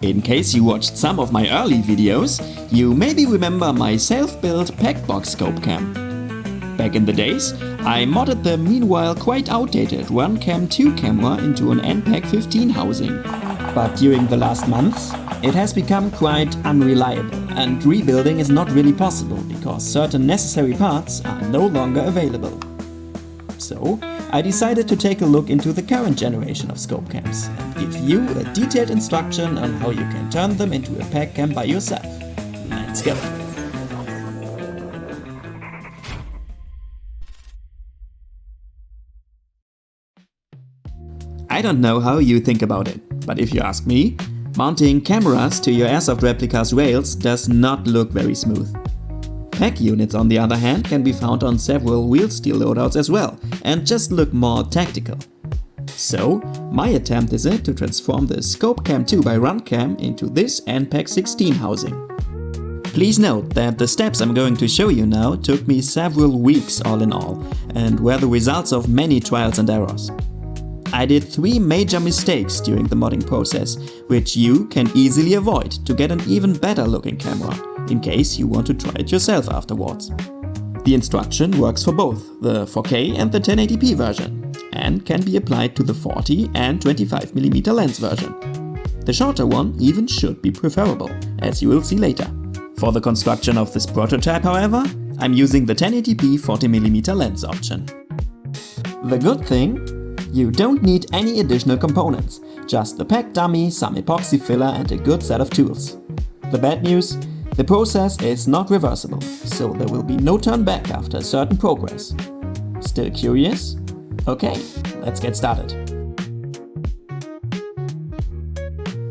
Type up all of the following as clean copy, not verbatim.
In case you watched some of my early videos, you maybe remember my self-built PEQ-Box-Scope Cam. Back in the days, I modded the meanwhile quite outdated RunCam 2 camera into an PEQ-16 housing. But during the last months, it has become quite unreliable and rebuilding is not really possible because certain necessary parts are no longer available. So, I decided to take a look into the current generation of scope cams and give you a detailed instruction on how you can turn them into a PEQ cam by yourself. Let's go! I don't know how you think about it, but if you ask me, mounting cameras to your Airsoft replica's rails does not look very smooth. PEQ units, on the other hand, can be found on several wheel steel loadouts as well, and just look more tactical. So, my attempt is to transform the Scope Cam 2 by RunCam into this PEQ-16 housing. Please note that the steps I'm going to show you now took me several weeks all in all, and were the results of many trials and errors. I did 3 major mistakes during the modding process, which you can easily avoid to get an even better looking camera, in case you want to try it yourself afterwards. The instruction works for both the 4K and the 1080p version, and can be applied to the 40 and 25mm lens version. The shorter one even should be preferable, as you will see later. For the construction of this prototype, however, I'm using the 1080p 40mm lens option. The good thing? You don't need any additional components, just the PEQ dummy, some epoxy filler and a good set of tools. The bad news? The process is not reversible, so there will be no turn back after a certain progress. Still curious? Okay, let's get started.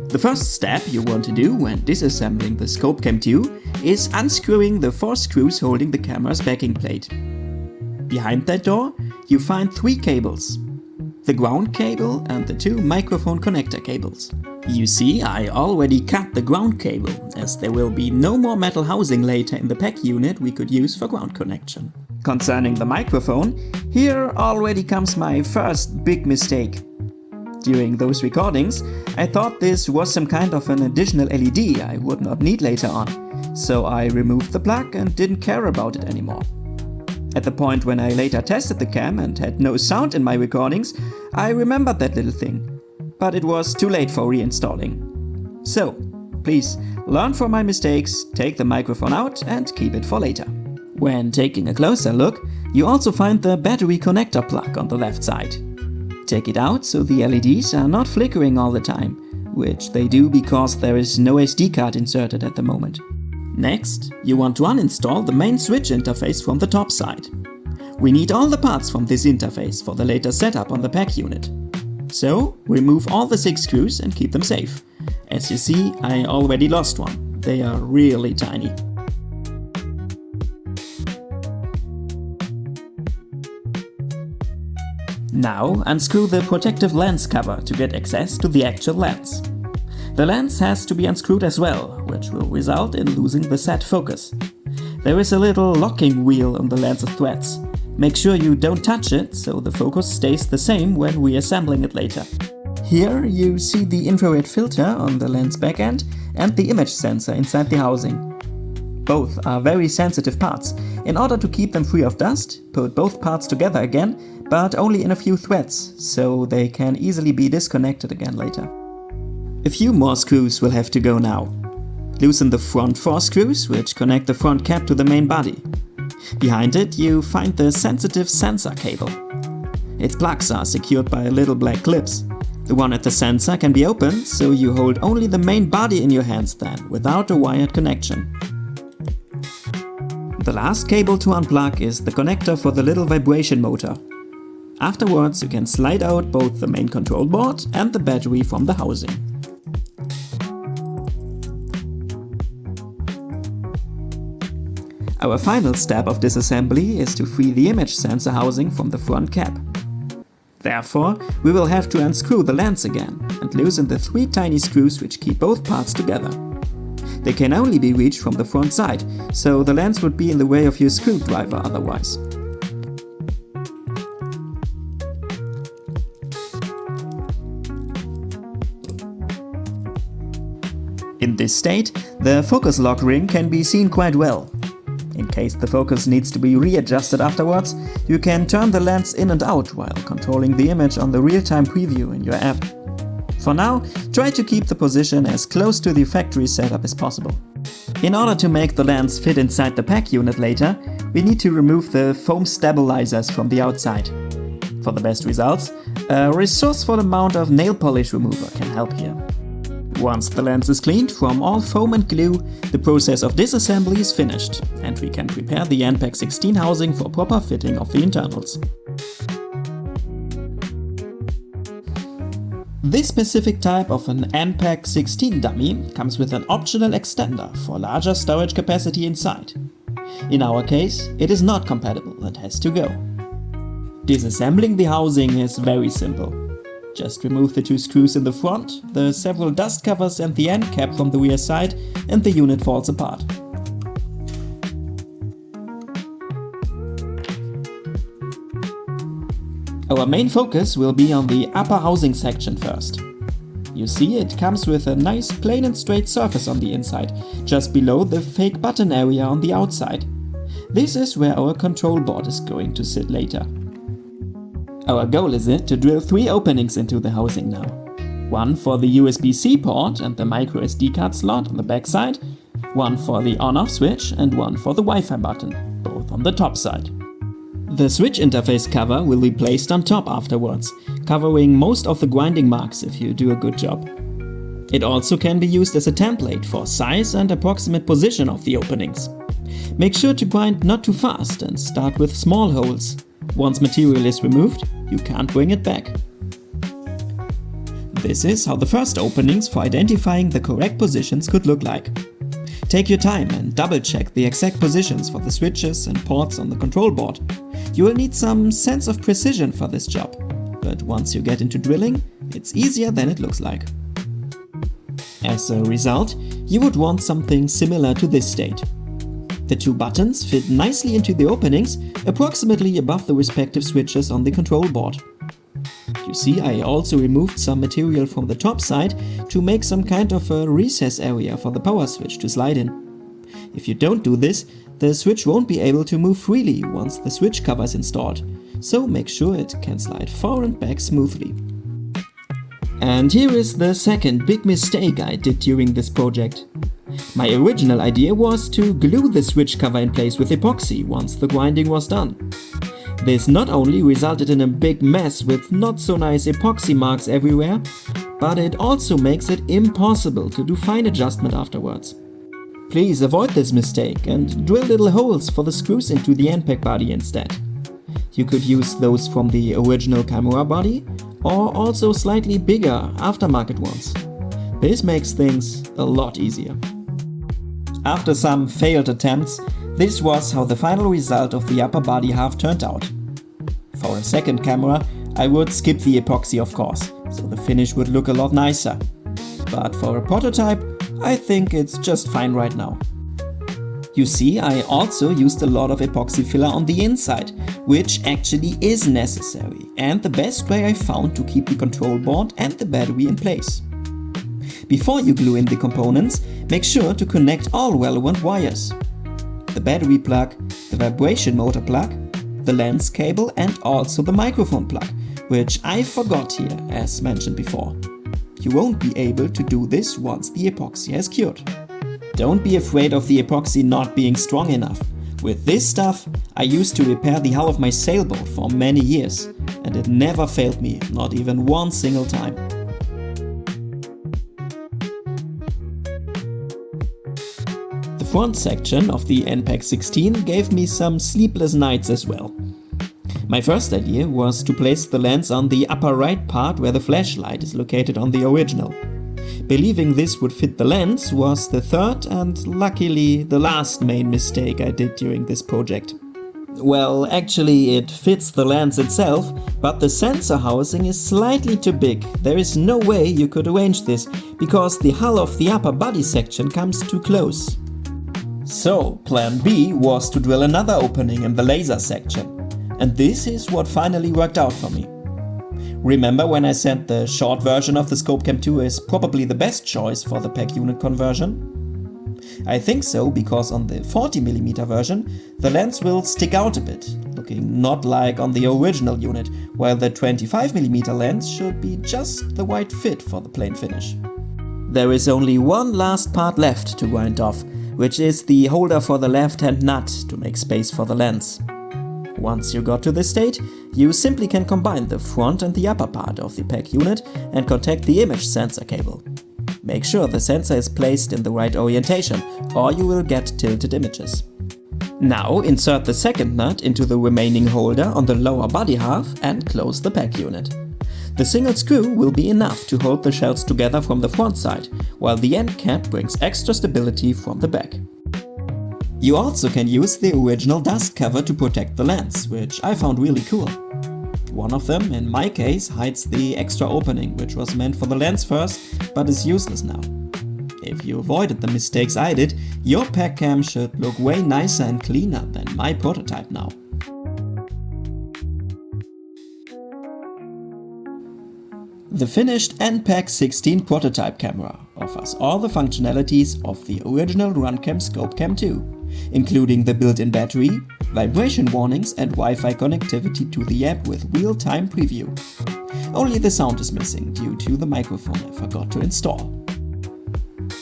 The first step you want to do when disassembling the Scope Cam 2 is unscrewing the 4 screws holding the camera's backing plate. Behind that door, you find 3 cables. The ground cable and the 2 microphone connector cables. You see, I already cut the ground cable, as there will be no more metal housing later in the PEQ unit we could use for ground connection. Concerning the microphone, here already comes my first big mistake. During those recordings, I thought this was some kind of an additional LED I would not need later on, so I removed the plug and didn't care about it anymore. At the point when I later tested the cam and had no sound in my recordings, I remembered that little thing. But it was too late for reinstalling. So, please, learn from my mistakes, take the microphone out and keep it for later. When taking a closer look, you also find the battery connector plug on the left side. Take it out so the LEDs are not flickering all the time, which they do because there is no SD card inserted at the moment. Next, you want to uninstall the main switch interface from the top side. We need all the parts from this interface for the later setup on the PEQ unit. So, remove all the 6 screws and keep them safe. As you see, I already lost one. They are really tiny. Now, unscrew the protective lens cover to get access to the actual lens. The lens has to be unscrewed as well, which will result in losing the set focus. There is a little locking wheel on the lens's threads. Make sure you don't touch it, so the focus stays the same when reassembling it later. Here you see the infrared filter on the lens backend and the image sensor inside the housing. Both are very sensitive parts. In order to keep them free of dust, put both parts together again, but only in a few threads, so they can easily be disconnected again later. A few more screws will have to go now. Loosen the front 4 screws, which connect the front cap to the main body. Behind it you find the sensitive sensor cable. Its plugs are secured by little black clips. The one at the sensor can be opened, so you hold only the main body in your hands then, without a wired connection. The last cable to unplug is the connector for the little vibration motor. Afterwards you can slide out both the main control board and the battery from the housing. Our final step of disassembly is to free the image sensor housing from the front cap. Therefore, we will have to unscrew the lens again and loosen the 3 tiny screws which keep both parts together. They can only be reached from the front side, so the lens would be in the way of your screwdriver otherwise. In this state, the focus lock ring can be seen quite well. In case the focus needs to be readjusted afterwards, you can turn the lens in and out while controlling the image on the real-time preview in your app. For now, try to keep the position as close to the factory setup as possible. In order to make the lens fit inside the PEQ unit later, we need to remove the foam stabilizers from the outside. For the best results, a resourceful amount of nail polish remover can help here. Once the lens is cleaned from all foam and glue, the process of disassembly is finished, and we can prepare the PEQ-16 housing for proper fitting of the internals. This specific type of an PEQ-16 dummy comes with an optional extender for larger storage capacity inside. In our case, it is not compatible and has to go. Disassembling the housing is very simple. Just remove the 2 screws in the front, the several dust covers and the end cap from the rear side, and the unit falls apart. Our main focus will be on the upper housing section first. You see, it comes with a nice plain and straight surface on the inside, just below the fake button area on the outside. This is where our control board is going to sit later. Our goal is to drill 3 openings into the housing now. One for the USB-C port and the micro SD card slot on the back side, one for the on-off switch and one for the Wi-Fi button, both on the top side. The switch interface cover will be placed on top afterwards, covering most of the grinding marks if you do a good job. It also can be used as a template for size and approximate position of the openings. Make sure to grind not too fast and start with small holes. Once material is removed, you can't bring it back. This is how the first openings for identifying the correct positions could look like. Take your time and double check the exact positions for the switches and ports on the control board. You will need some sense of precision for this job, but once you get into drilling, it's easier than it looks like. As a result, you would want something similar to this state. The 2 buttons fit nicely into the openings, approximately above the respective switches on the control board. You see, I also removed some material from the top side to make some kind of a recess area for the power switch to slide in. If you don't do this, the switch won't be able to move freely once the switch cover is installed, so make sure it can slide forward and back smoothly. And here is the second big mistake I did during this project. My original idea was to glue the switch cover in place with epoxy once the grinding was done. This not only resulted in a big mess with not so nice epoxy marks everywhere, but it also makes it impossible to do fine adjustment afterwards. Please avoid this mistake and drill little holes for the screws into the PEQ body instead. You could use those from the original camera body, or also slightly bigger aftermarket ones. This makes things a lot easier. After some failed attempts, this was how the final result of the upper body half turned out. For a second camera, I would skip the epoxy of course, so the finish would look a lot nicer. But for a prototype, I think it's just fine right now. You see, I also used a lot of epoxy filler on the inside, which actually is necessary and the best way I found to keep the control board and the battery in place. Before you glue in the components, make sure to connect all relevant wires. The battery plug, the vibration motor plug, the lens cable and also the microphone plug, which I forgot here as mentioned before. You won't be able to do this once the epoxy has cured. Don't be afraid of the epoxy not being strong enough. With this stuff, I used to repair the hull of my sailboat for many years, and it never failed me, not even one single time. The front section of the PEQ-16 gave me some sleepless nights as well. My first idea was to place the lens on the upper right part where the flashlight is located on the original. Believing this would fit the lens was the third and luckily the last main mistake I did during this project. Well, actually it fits the lens itself, but the sensor housing is slightly too big. There is no way you could arrange this, because the hull of the upper body section comes too close. So, plan B was to drill another opening in the laser section. And this is what finally worked out for me. Remember when I said the short version of the Scope Cam 2 is probably the best choice for the PEQ unit conversion? I think so because on the 40mm version the lens will stick out a bit, looking not like on the original unit, while the 25mm lens should be just the right fit for the plain finish. There is only one last part left to grind off, which is the holder for the left-hand nut to make space for the lens. Once you got to this state, you simply can combine the front and the upper part of the PEQ unit and connect the image sensor cable. Make sure the sensor is placed in the right orientation, or you will get tilted images. Now insert the second nut into the remaining holder on the lower body half and close the PEQ unit. The single screw will be enough to hold the shells together from the front side, while the end cap brings extra stability from the back. You also can use the original dust cover to protect the lens, which I found really cool. One of them, in my case, hides the extra opening, which was meant for the lens first, but is useless now. If you avoided the mistakes I did, your PEQ-Cam should look way nicer and cleaner than my prototype now. The finished PEQ-16 prototype camera offers all the functionalities of the original RunCam Scope Cam 2, including the built-in battery, vibration warnings and Wi-Fi connectivity to the app with real-time preview. Only the sound is missing due to the microphone I forgot to install.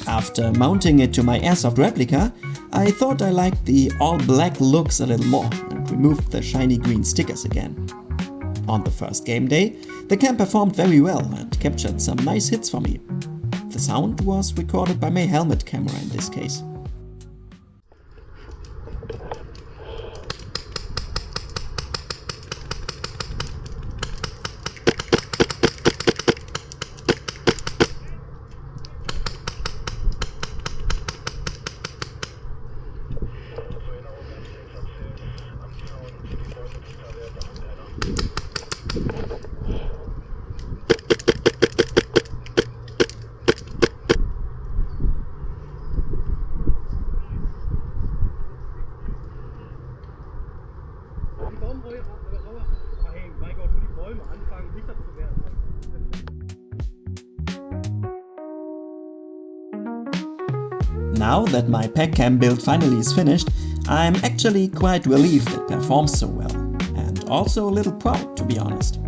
After mounting it to my Airsoft replica, I thought I liked the all-black looks a little more and removed the shiny green stickers again. On the first game day, the cam performed very well and captured some nice hits for me. The sound was recorded by my helmet camera in this case. Now that my PEQ-Cam build finally is finished, I'm actually quite relieved it performs so well, and also a little proud, to be honest.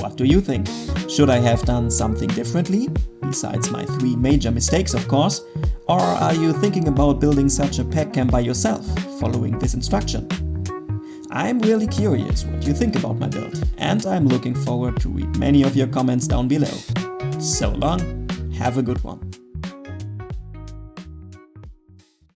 What do you think? Should I have done something differently? Besides my 3 major mistakes, of course. Or are you thinking about building such a PEQ-Cam by yourself, following this instruction? I'm really curious what you think about my build, and I'm looking forward to read many of your comments down below. So long, have a good one.